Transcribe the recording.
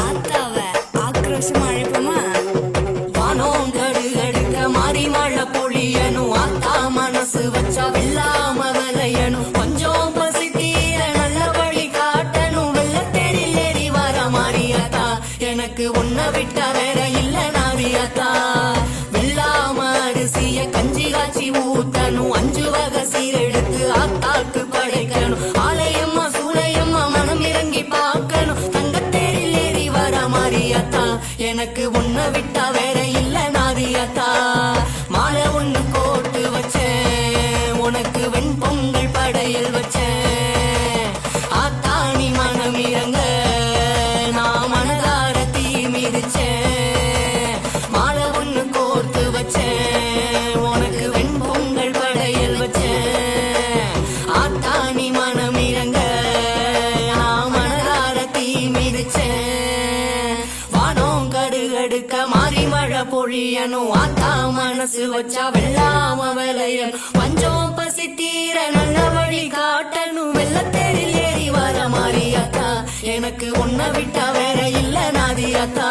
ஆத்தாவ ஆக்ரோஷமா அழைப்போமா? வானம் கடுகடுக்க மாறி மழை பொழியணும், ஆத்தா மனசு வச்சா வெல்லாம விளையணும், கொஞ்சம் பசி தீர நல்ல வழி காட்டணும், வெள்ளத்தேரில் ஏறி வர மாறியாத்தா, எனக்கு உன்னை விட்டா வேற இல்ல நாரியாத்தா. வெள்ளாம அரிசிய கஞ்சி காய்ச்சி ஊத்தணும், 5 வகை சீரெடுத்து ஆத்தாக்கு படைக்கணும், ஆலயம்மா சூளையம்மா மனம் இறங்கி பார்க்கணும், தங்கத்தேரில் ஏறி வர மாறியாத்தா, எனக்கு உன்னை விட்டா வேற இல்ல நாரியாத்தா. மாலை ஒண்ணு கோட்டு வச்சேன், உனக்கு வெண்பொங்கல் படையல் வச்சேன், ஆத்தா நீ மனம் இறங்க நான் மனதார தீ மிதிச்சேன். மாலை ஒண்ணு கோர்த்து வச்சேன், உனக்கு வெண்பொங்கல் படையல் வச்சேன், ஆத்தா நீ மனம் இறங்க நான் மனதார தீ மிதிச்சேன். வானம் கடுகடுக்க மாறி மழை பொழியணும், ஆத்தா மனசு வச்சா வெள்ளாம விளையணும், பஞ்சம் பசி தீர நல்ல வழி காட்டணும், வெள்ளத்தேரில் ஏறி வர மாறியாத்தா, எனக்கு உன்னை விட்டா வேற இல்ல நாதியாத்தா.